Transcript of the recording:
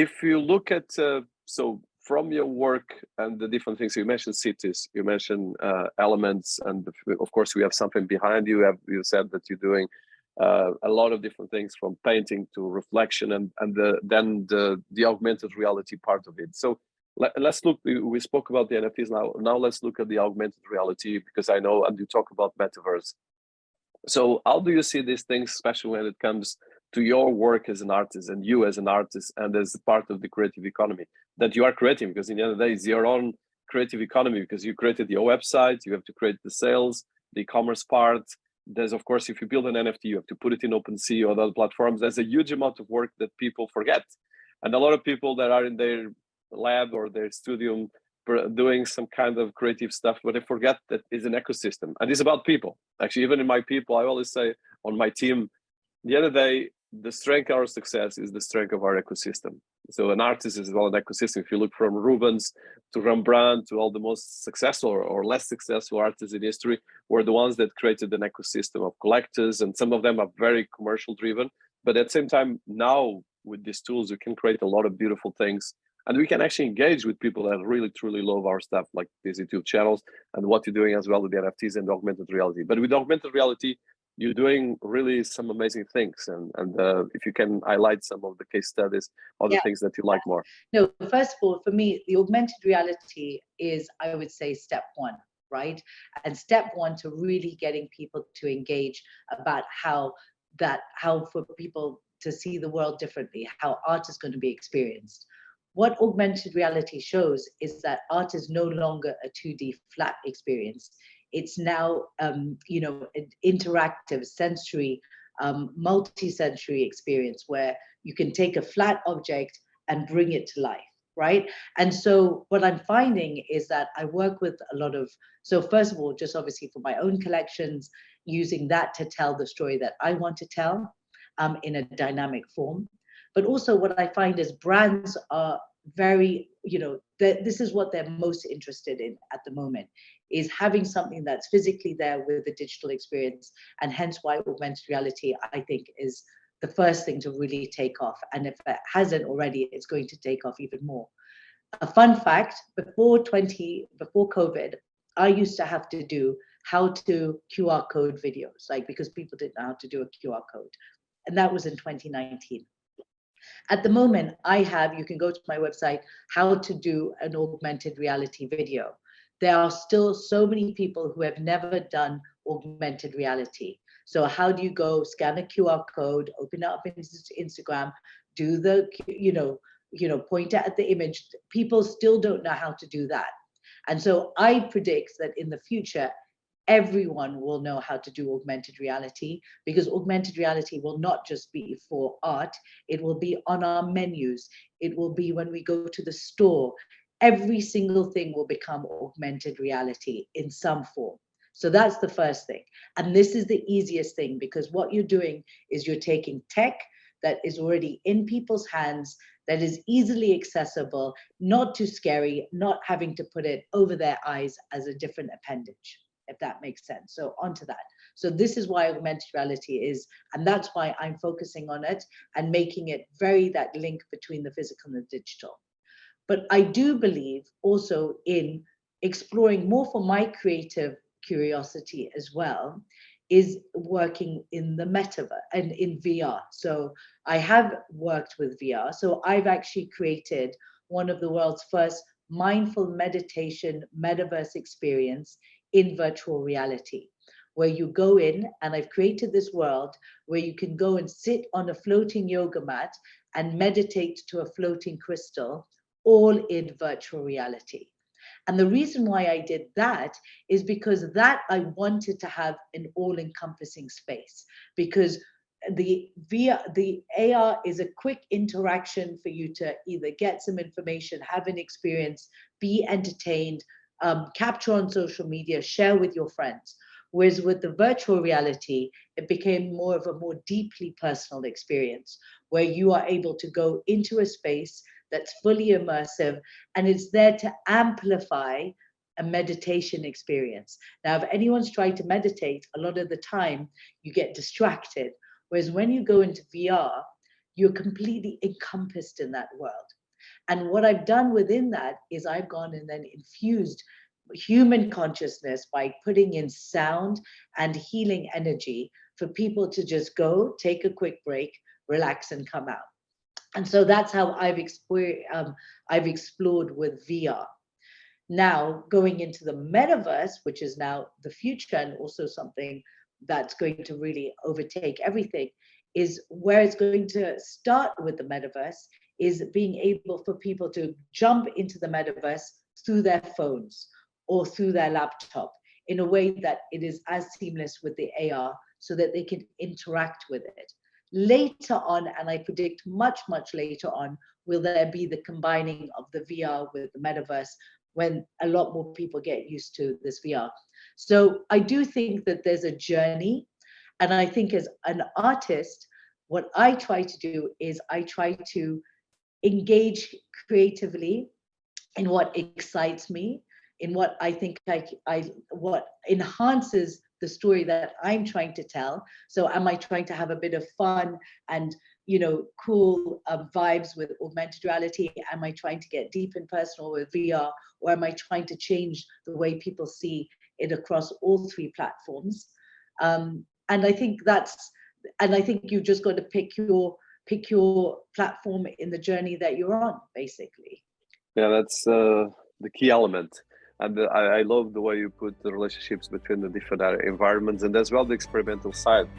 if you look at, so from your work and the different things, you mentioned cities, you mentioned elements, and of course we have something behind you. You said that you're doing a lot of different things, from painting to reflection, and then the augmented reality part of it. So let's look. We spoke about the NFTs now. Now let's look at the augmented reality, because I know, and you talk about Metaverse. So how do you see these things, especially when it comes to your work as an artist, and you as an artist and as part of the creative economy that you are creating? Because in the end of the day, it's your own creative economy, because you created your website, you have to create the sales, the e-commerce part. There's, of course, if you build an NFT, you have to put it in OpenSea or other platforms. There's a huge amount of work that people forget. And a lot of people that are in their lab or their studio doing some kind of creative stuff, but they forget that it's an ecosystem, and it's about people. Actually, even in my people, I always say on my team, the other day, the strength of our success is the strength of our ecosystem. So an artist is well an ecosystem. If you look from Rubens to Rembrandt to all the most successful or less successful artists in history, were the ones that created an ecosystem of collectors, and some of them are very commercial driven. But at the same time, now with these tools, we can create a lot of beautiful things, and we can actually engage with people that really truly love our stuff, like these YouTube channels, and what you're doing as well with the NFTs and augmented reality. But with augmented reality, you're doing really some amazing things, and if you can highlight some of the case studies or the things that you like more. No, first of all, for me, the augmented reality is, I would say, step one, right? And step one to really getting people to engage about how for people to see the world differently, how art is going to be experienced. What augmented reality shows is that art is no longer a 2D flat experience. It's now, an interactive, sensory, multi-sensory experience where you can take a flat object and bring it to life, right? And so what I'm finding is that I work with a lot of, so first of all, just obviously for my own collections, using that to tell the story that I want to tell in a dynamic form. But also what I find is brands are very, this is what they're most interested in at the moment, is having something that's physically there with a digital experience. And hence why augmented reality, I think, is the first thing to really take off. And if it hasn't already, it's going to take off even more. A fun fact, before COVID, I used to have to do how to QR code videos, because people didn't know how to do a QR code. And that was in 2019. At the moment, you can go to my website, how to do an augmented reality video. There are still so many people who have never done augmented reality. So how do you go scan a QR code, open it up in Instagram, do the, point at the image? People still don't know how to do that. And so I predict that in the future, everyone will know how to do augmented reality, because augmented reality will not just be for art, it will be on our menus, it will be when we go to the store. Every single thing will become augmented reality in some form. So that's the first thing. And this is the easiest thing, because what you're doing is you're taking tech that is already in people's hands, that is easily accessible, not too scary, not having to put it over their eyes as a different appendage, if that makes sense. So onto that. So this is why augmented reality is, and that's why I'm focusing on it and making it that link between the physical and the digital. But I do believe also in exploring more, for my creative curiosity as well, is working in the metaverse and in VR. So I have worked with VR. So I've actually created one of the world's first mindful meditation metaverse experience in virtual reality, where you go in, and I've created this world where you can go and sit on a floating yoga mat and meditate to a floating crystal, all in virtual reality. And the reason why I did that is because that I wanted to have an all-encompassing space, because the AR is a quick interaction for you to either get some information, have an experience, be entertained, capture on social media, share with your friends. Whereas with the virtual reality, it became more of a more deeply personal experience, where you are able to go into a space that's fully immersive, and it's there to amplify a meditation experience. Now, if anyone's tried to meditate, a lot of the time you get distracted. Whereas when you go into VR, you're completely encompassed in that world. And what I've done within that is I've gone and then infused human consciousness by putting in sound and healing energy for people to just go, take a quick break, relax, and come out. And so that's how I've explored with VR. Now, going into the metaverse, which is now the future and also something that's going to really overtake everything, is where it's going to start with the metaverse is being able for people to jump into the metaverse through their phones or through their laptop in a way that it is as seamless with the AR so that they can interact with it. Later on, and I predict much, much later on, will there be the combining of the VR with the metaverse when a lot more people get used to this VR. So I do think that there's a journey. And I think as an artist, what I try to do is I try to engage creatively in what excites me, in what I think what enhances the story that I'm trying to tell. So am I trying to have a bit of fun and cool vibes with augmented reality? Am I trying to get deep and personal with VR? Or am I trying to change the way people see it across all three platforms? And I think you just got to pick your platform in the journey that you're on, basically. Yeah, that's the key element. And I love the way you put the relationships between the different environments and as well the experimental side.